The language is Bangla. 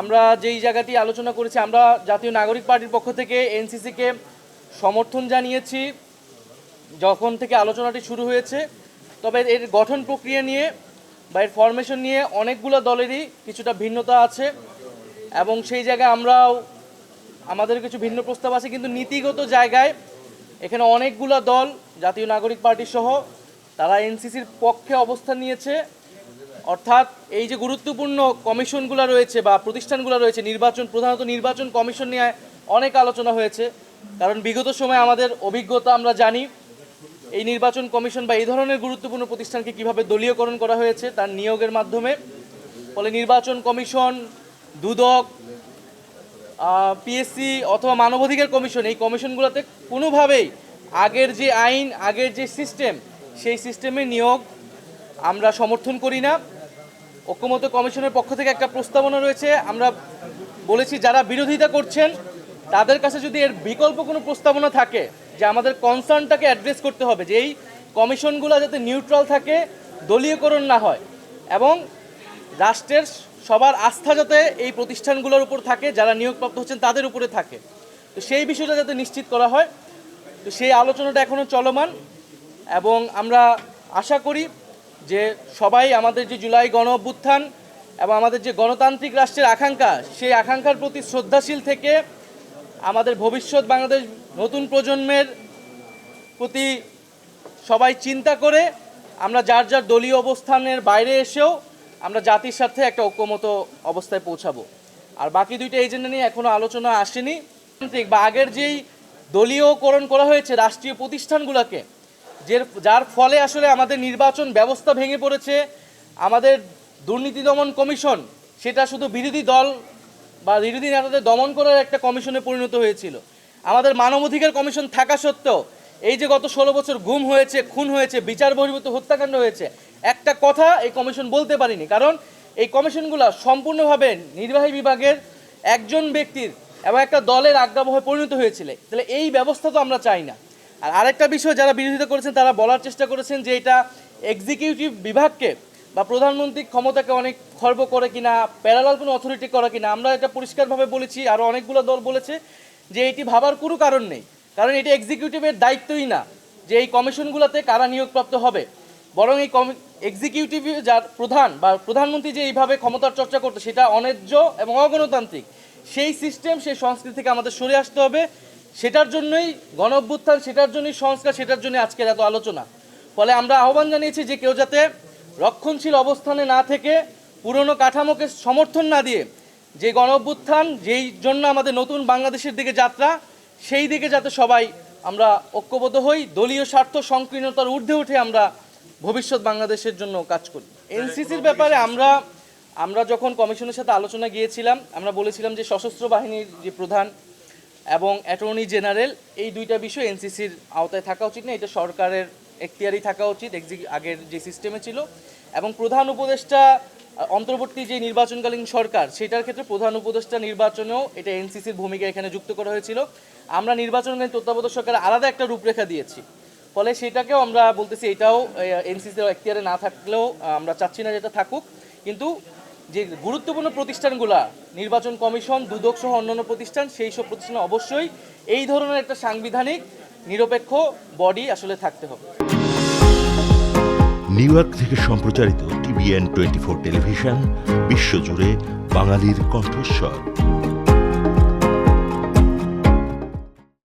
আমরা যেই জায়গাটি আলোচনা করেছি, আমরা জাতীয় নাগরিক পার্টির পক্ষ থেকে এনসিসিকে সমর্থন জানিয়েছি যখন থেকে আলোচনাটি শুরু হয়েছে। তবে এর গঠন প্রক্রিয়া নিয়ে বা এর ফরমেশন নিয়ে অনেকগুলো দলেরই কিছুটা ভিন্নতা আছে এবং সেই জায়গায় আমরাও আমাদের কিছু ভিন্ন প্রস্তাব আছে, কিন্তু নীতিগত জায়গায় এখানে অনেকগুলো দল জাতীয় নাগরিক পার্টি সহ তারা এনসিসির পক্ষে অবস্থান নিয়েছে। অর্থাৎ এই যে গুরুত্বপূর্ণ কমিশনগুলো রয়েছে বা প্রতিষ্ঠানগুলো রয়েছে, প্রধানত নির্বাচন কমিশন নিয়ে অনেক আলোচনা হয়েছে, কারণ বিগত সময়ে আমাদের অভিজ্ঞতা আমরা জানি এই নির্বাচন কমিশন বা এই ধরনের গুরুত্বপূর্ণ প্রতিষ্ঠানকে কিভাবে দলীয়করণ করা হয়েছে তার নিয়োগের মাধ্যমে। ফলে নির্বাচন কমিশন, দুদক, পিএসসি অথবা মানবাধিকার কমিশন, এই কমিশনগুলোতে কোনোভাবেই আগের যে আইন, আগের যে সিস্টেম, সেই সিস্টেমে নিয়োগ আমরা সমর্থন করি না। ঐক্যমত্য কমিশনের পক্ষ থেকে একটা প্রস্তাবনা রয়েছে, আমরা বলেছি যারা বিরোধিতা করছেন তাদের কাছে যদি এর বিকল্প কোনো প্রস্তাবনা থাকে যে আমাদের কনসার্নটাকে অ্যাড্রেস করতে হবে যে এই কমিশনগুলো যাতে নিউট্রাল থাকে, দলীয়করণ না হয় এবং রাষ্ট্রের সবার আস্থা যাতে এই প্রতিষ্ঠানগুলোর উপর থাকে, যারা নিয়োগপ্রাপ্ত হচ্ছেন তাদের উপরে থাকে, তো সেই বিষয়টা যাতে নিশ্চিত করা হয়। তো সেই আলোচনাটা এখনও চলমান এবং আমরা আশা করি যে সবাই আমাদের যে জুলাই গণ অভ্যুত্থান এবং আমাদের যে গণতান্ত্রিক রাষ্ট্রের আকাঙ্ক্ষা, সেই আকাঙ্ক্ষার প্রতি শ্রদ্ধাশীল থেকে আমাদের ভবিষ্যৎ বাংলাদেশ নতুন প্রজন্মের প্রতি সবাই চিন্তা করে আমরা যার যার দলীয় অবস্থানের বাইরে এসেও আমরা জাতির স্বার্থে একটা ঐক্যমত অবস্থায় পৌঁছাবো। আর বাকি দুইটা এজেন্ডা নিয়ে এখনও আলোচনা আসেনি। বা আগের যেই দলীয়করণ করা হয়েছে রাষ্ট্রীয় প্রতিষ্ঠানগুলোকে, যার ফলে আসলে আমাদের নির্বাচন ব্যবস্থা ভেঙে পড়েছে, আমাদের দুর্নীতি দমন কমিশন সেটা শুধু বিরোধী দল বা বিরোধী নেতাদের দমন করার একটা কমিশনে পরিণত হয়েছিল। আমাদের মানবাধিকার কমিশন থাকা সত্ত্বেও এই যে গত 16 বছর গুম হয়েছে, খুন হয়েছে, বিচার বহির্ভূত হত্যাকাণ্ড হয়েছে, একটা কথা এই কমিশন বলতে পারিনি, কারণ এই কমিশনগুলো সম্পূর্ণভাবে নির্বাহী বিভাগের একজন ব্যক্তির এবং একটা দলের আজ্ঞাবহে পরিণত হয়েছিল। তাহলে এই ব্যবস্থা তো আমরা চাই না। আর আরেকটা বিষয় যারা বিরোধিতা করেছেন তারা বলার চেষ্টা করেছেন যে এটা এক্সিকিউটিভ বিভাগকে বা প্রধানমন্ত্রীর ক্ষমতাকে অনেক খর্ব করে কিনা, প্যারালাল কোনো অথরিটি করা কিনা। আমরা এটা পরিষ্কারভাবে বলেছি, আরও অনেকগুলো দল বলেছে যে এটি ভাবার কোনো কারণ নেই, কারণ এটি এক্সিকিউটিভের দায়িত্বই না যে এই কমিশনগুলোতে কারা নিয়োগপ্রাপ্ত হবে, বরং এই এক্সিকিউটিভ যার প্রধান বা প্রধানমন্ত্রী যে এইভাবে ক্ষমতার চর্চা করতো সেটা অন্যায্য এবং অগণতান্ত্রিক। সেই সিস্টেম, সেই সংস্কৃতি থেকে আমাদের সরে আসতে হবে। সেটার জন্যই গণ অভ্যুত্থান, সেটার জন্যই সংস্কার, সেটার জন্যই আজকের এত আলোচনা। ফলে আমরা আহ্বান জানিয়েছি যে কেউ যাতে রক্ষণশীল অবস্থানে না থেকে, পুরনো কাঠামোকে সমর্থন না দিয়ে, যে গণ অভ্যুত্থান যেই জন্য আমাদের নতুন বাংলাদেশের দিকে যাত্রা, সেই দিকে যাতে সবাই আমরা ঐক্যবদ্ধ হই, দলীয় স্বার্থ সংকীর্ণতার ঊর্ধ্বে উঠে আমরা ভবিষ্যৎ বাংলাদেশের জন্য কাজ করি। এনসিসির ব্যাপারে আমরা যখন কমিশনের সাথে আলোচনা গিয়েছিলাম, আমরা বলেছিলাম যে সশস্ত্র বাহিনীর যে প্রধান এবং অ্যাটর্নি জেনারেল, এই দুইটা বিষয় এনসিসির আওতায় থাকা উচিত না, এটা সরকারের এখতিয়ারই থাকা উচিত আগের যে সিস্টেমে ছিল। এবং প্রধান উপদেষ্টা, অন্তর্বর্তী যে নির্বাচনকালীন সরকার, সেটার ক্ষেত্রে প্রধান উপদেষ্টা নির্বাচনেও এটা এনসিসির ভূমিকা এখানে যুক্ত করা হয়েছিল। আমরা নির্বাচনকালীন তত্ত্বাবধায়ক সরকারের আলাদা একটা রূপরেখা দিয়েছি, ফলে সেটাকেও আমরা বলতেছি এটাও এনসিসির এখতিয়ারে না থাকলেও আমরা চাচ্ছি না যেটা থাকুক। কিন্তু যে গুরুত্বপূর্ণ প্রতিষ্ঠানগুলা, নির্বাচন কমিশন, দুদক সহ অন্যান্য প্রতিষ্ঠান, সেই সব প্রতিষ্ঠানে অবশ্যই এই ধরনের একটা সাংবিধানিক নিরপেক্ষ বডি আসলে থাকতে হবে। নিউ ইয়র্ক থেকে সম্প্রচারিত TVN 24 টেলিভিশন বিশ্বজুড়ে বাঙালির কণ্ঠস্বর।